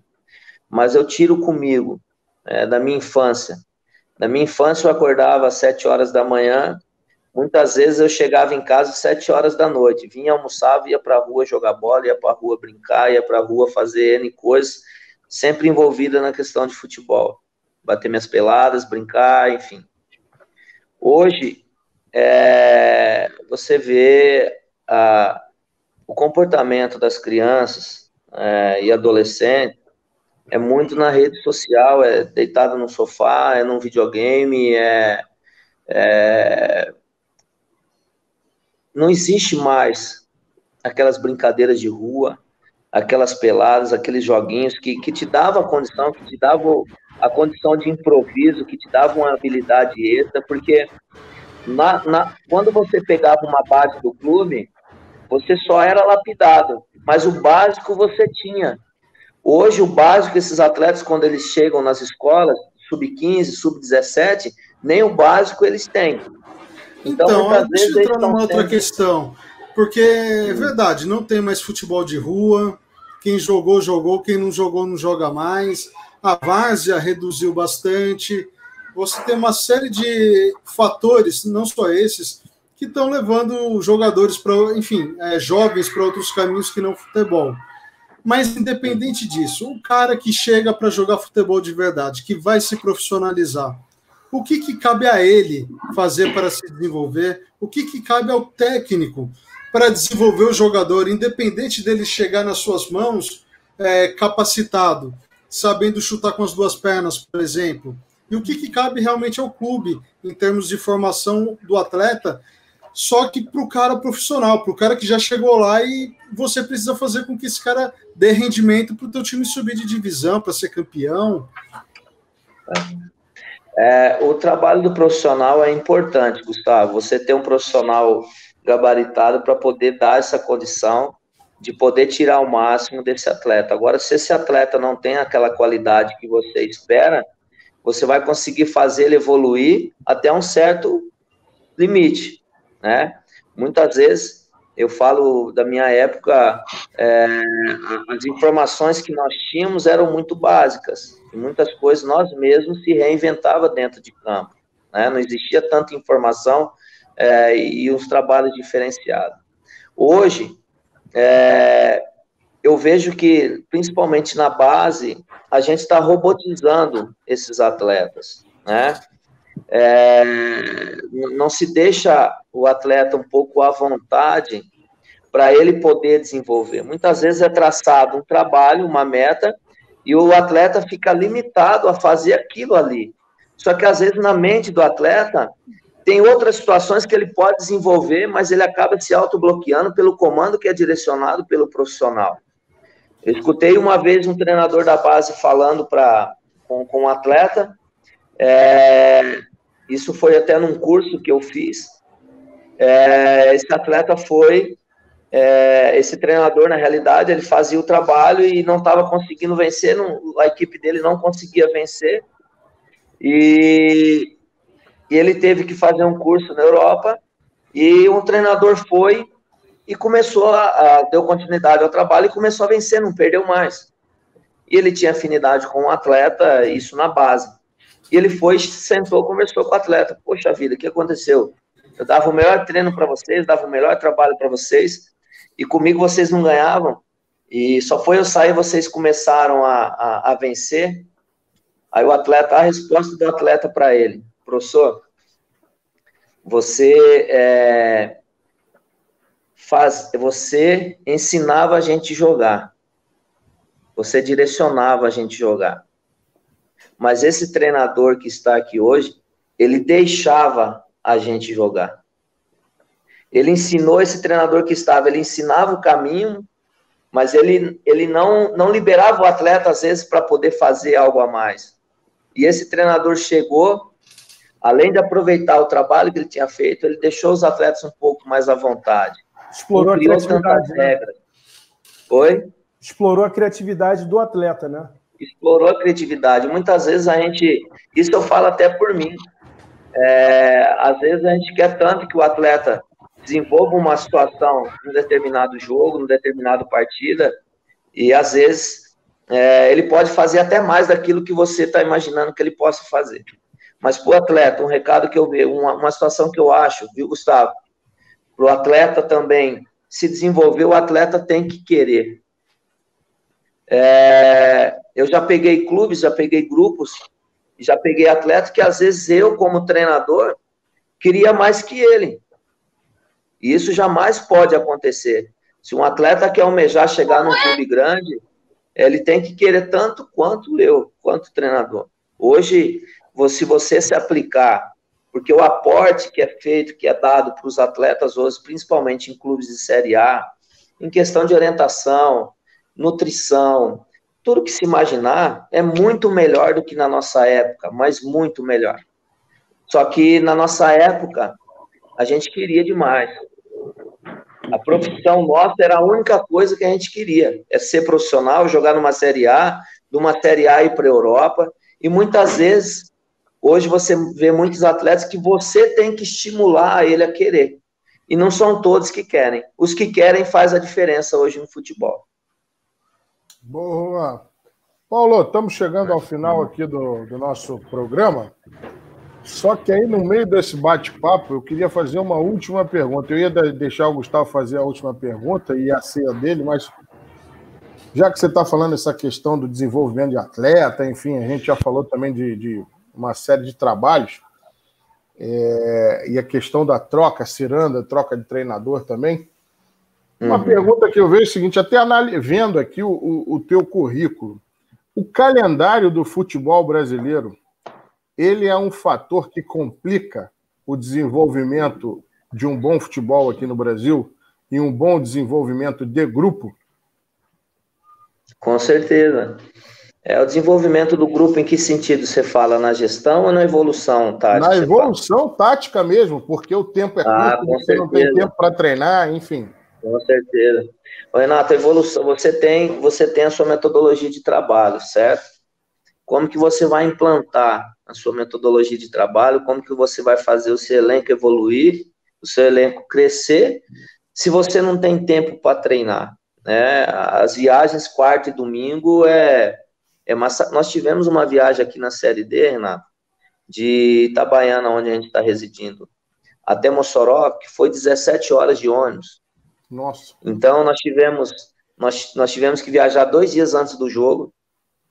Mas eu tiro comigo, da minha infância. Na minha infância eu acordava às 7 horas da manhã, muitas vezes eu chegava em casa às 7 horas da noite, vinha, almoçava, ia para a rua jogar bola, ia para a rua brincar, ia para a rua fazer N coisas, sempre envolvida na questão de futebol, bater minhas peladas, brincar, enfim. Hoje, você vê o comportamento das crianças e adolescentes é muito na rede social, deitado no sofá, num videogame, não existe mais aquelas brincadeiras de rua, aquelas peladas, aqueles joguinhos que te davam a condição, que te davam a condição de improviso, que te davam uma habilidade extra, porque quando você pegava uma base do clube, você só era lapidado, mas o básico você tinha. Hoje, o básico, esses atletas, quando eles chegam nas escolas, sub-15, sub-17, nem o básico eles têm. Então deixa eu entrar numa outra questão, porque é verdade, não tem mais futebol de rua, quem jogou, quem não jogou, não joga mais, a várzea reduziu bastante, você tem uma série de fatores, não só esses, que estão levando jogadores para, enfim, jovens para outros caminhos que não futebol. Mas, independente disso, o cara que chega para jogar futebol de verdade, que vai se profissionalizar, o que cabe a ele fazer para se desenvolver? O que cabe ao técnico para desenvolver o jogador, independente dele chegar nas suas mãos capacitado, sabendo chutar com as duas pernas, por exemplo? E o que cabe realmente ao clube, em termos de formação do atleta, só que para o cara profissional, para o cara que já chegou lá, e você precisa fazer com que esse cara dê rendimento para o teu time subir de divisão, para ser campeão. O trabalho do profissional é importante, Gustavo. Você ter um profissional gabaritado para poder dar essa condição de poder tirar o máximo desse atleta. Agora, se esse atleta não tem aquela qualidade que você espera, você vai conseguir fazer ele evoluir até um certo limite, né? Muitas vezes, eu falo da minha época, as informações que nós tínhamos eram muito básicas, e muitas coisas nós mesmos se reinventava dentro de campo, né? Não existia tanta informação e os trabalhos diferenciados. Hoje, eu vejo que, principalmente na base, a gente está robotizando esses atletas, né? Não se deixa o atleta um pouco à vontade para ele poder desenvolver. Muitas vezes é traçado um trabalho, uma meta, e o atleta fica limitado a fazer aquilo ali. Só que, às vezes, na mente do atleta, tem outras situações que ele pode desenvolver, mas ele acaba se autobloqueando pelo comando que é direcionado pelo profissional. Eu escutei uma vez um treinador da base falando com um atleta, isso foi até num curso que eu fiz, esse atleta foi, esse treinador, na realidade, ele fazia o trabalho e não estava conseguindo vencer, a equipe dele não conseguia vencer, e ele teve que fazer um curso na Europa, e um treinador foi e começou deu continuidade ao trabalho e começou a vencer, não perdeu mais. E ele tinha afinidade com o atleta, isso na base. E ele foi, sentou, conversou com o atleta. Poxa vida, o que aconteceu? Eu dava o melhor treino para vocês, dava o melhor trabalho para vocês, e comigo vocês não ganhavam. E só foi eu sair, vocês começaram a vencer. Aí a resposta do atleta para ele: professor, você ensinava a gente a jogar, você direcionava a gente a jogar, mas esse treinador que está aqui hoje, ele deixava a gente jogar, ele ensinou esse treinador que estava, ele ensinava o caminho, mas ele não liberava o atleta às vezes para poder fazer algo a mais, e esse treinador chegou, além de aproveitar o trabalho que ele tinha feito, ele deixou os atletas um pouco mais à vontade. Explorou a criatividade, né? Oi? Explorou a criatividade do atleta, né? Explorou a criatividade. Muitas vezes isso eu falo até por mim, às vezes a gente quer tanto que o atleta desenvolva uma situação num determinado jogo, numa determinada partida, e às vezes ele pode fazer até mais daquilo que você está imaginando que ele possa fazer. Mas para o atleta, um recado que eu vejo, uma situação que eu acho, viu, Gustavo? Para o atleta também se desenvolver, o atleta tem que querer. Eu já peguei clubes, já peguei grupos, já peguei atletas que às vezes eu, como treinador, queria mais que ele. E isso jamais pode acontecer. Se um atleta quer almejar chegar num clube grande, ele tem que querer tanto quanto eu, quanto treinador. Hoje, se você se aplicar, porque o aporte que é feito, que é dado para os atletas hoje, principalmente em clubes de Série A, em questão de orientação, nutrição, tudo que se imaginar, é muito melhor do que na nossa época, mas muito melhor. Só que na nossa época, a gente queria demais. A profissão nossa era a única coisa que a gente queria, é ser profissional, jogar numa Série A, de uma Série A ir para a Europa, e muitas vezes, hoje você vê muitos atletas que você tem que estimular ele a querer, e não são todos que querem. Os que querem faz a diferença hoje no futebol. Boa. Paulo, estamos chegando ao final aqui do nosso programa. Só que aí, no meio desse bate-papo, eu queria fazer uma última pergunta. Eu ia deixar o Gustavo fazer a última pergunta e a ceia dele, mas já que você está falando essa questão do desenvolvimento de atleta, enfim, a gente já falou também de uma série de trabalhos, e a questão da troca, ciranda, troca de treinador também. Uma pergunta que eu vejo é o seguinte, até vendo aqui o teu currículo, o calendário do futebol brasileiro, ele é um fator que complica o desenvolvimento de um bom futebol aqui no Brasil e um bom desenvolvimento de grupo? Com certeza. O desenvolvimento do grupo, em que sentido você fala? Na gestão ou na evolução tática? Na evolução tática mesmo, porque o tempo é curto, você não tem tempo para treinar, enfim. Com certeza. Renato, a evolução, você tem a sua metodologia de trabalho, certo? Como que você vai implantar a sua metodologia de trabalho, como que você vai fazer o seu elenco evoluir, o seu elenco crescer, se você não tem tempo para treinar, né? As viagens quarta e domingo nós tivemos uma viagem aqui na Série D, Renato, de Itabaiana, onde a gente está residindo, até Mossoró, que foi 17 horas de ônibus. Nossa. Então, nós tivemos que viajar 2 dias antes do jogo.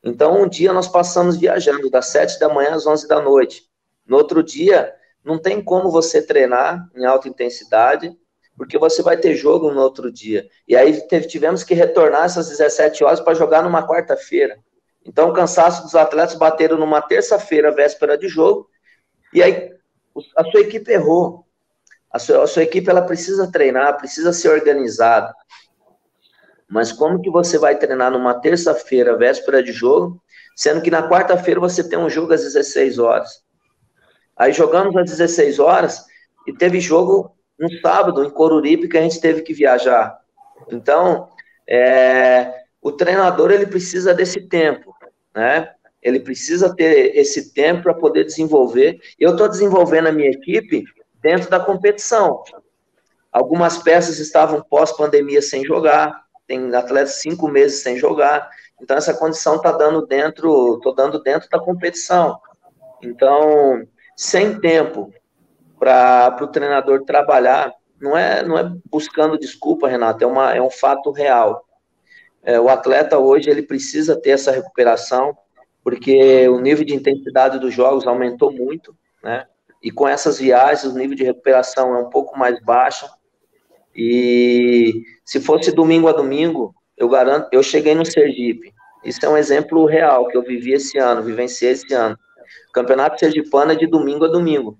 Então, um dia nós passamos viajando, das 7 da manhã às 11 da noite. No outro dia, não tem como você treinar em alta intensidade, porque você vai ter jogo no outro dia. E aí tivemos que retornar essas 17 horas para jogar numa quarta-feira. Então, o cansaço dos atletas bateram numa terça-feira, véspera de jogo, e aí a sua equipe errou. A sua equipe ela precisa treinar, precisa ser organizada. Mas como que você vai treinar numa terça-feira, véspera de jogo, sendo que na quarta-feira você tem um jogo às 16 horas? Aí jogamos às 16 horas e teve jogo no sábado, em Coruripe, que a gente teve que viajar. Então, o treinador ele precisa desse tempo, né? Ele precisa ter esse tempo para poder desenvolver. Eu estou desenvolvendo a minha equipe dentro da competição. Algumas peças estavam pós-pandemia sem jogar, tem atletas 5 meses sem jogar, então essa condição estou dando dentro da competição. Então, sem tempo para o treinador trabalhar, não é buscando desculpa, Renato, é um fato real. O atleta hoje ele precisa ter essa recuperação, porque o nível de intensidade dos jogos aumentou muito, né? E com essas viagens, o nível de recuperação é um pouco mais baixo. E se fosse domingo a domingo, eu garanto, eu cheguei no Sergipe. Isso é um exemplo real que eu vivenciei esse ano. O Campeonato Sergipano é de domingo a domingo.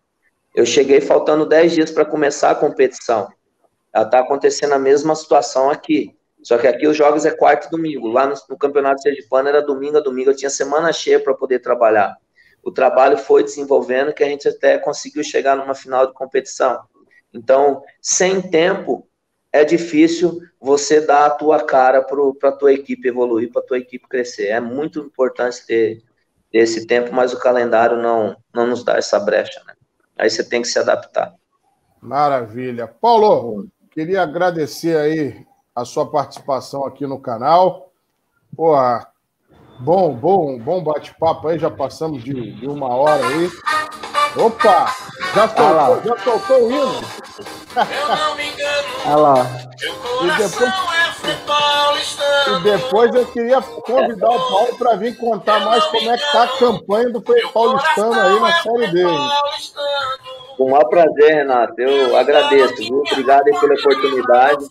Eu cheguei faltando 10 dias para começar a competição. Ela está acontecendo a mesma situação aqui. Só que aqui os jogos é quarta e domingo. Lá no Campeonato Sergipano era domingo a domingo. Eu tinha semana cheia para poder trabalhar. O trabalho foi desenvolvendo que a gente até conseguiu chegar numa final de competição. Então, sem tempo, é difícil você dar a tua cara para a tua equipe evoluir, para a tua equipe crescer. É muito importante ter esse tempo, mas o calendário não nos dá essa brecha, né? Aí você tem que se adaptar. Maravilha. Paulo, queria agradecer aí a sua participação aqui no canal. Porra, bom bate-papo aí, já passamos de 1 hora aí. Opa, já soltou o hino? Olha lá. E depois eu queria convidar o Paulo para vir contar mais como é que está a campanha do paulistano aí na Série D. Com o maior prazer, Renato. Eu agradeço, viu? Obrigado aí pela oportunidade.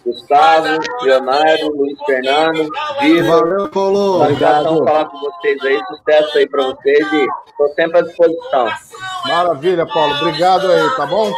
Gustavo, Leonardo, Luiz Fernando, Viva. Valeu, Paulo. Obrigado. Falar com vocês aí, sucesso aí para vocês e estou sempre à disposição. Maravilha, Paulo. Obrigado aí, tá bom?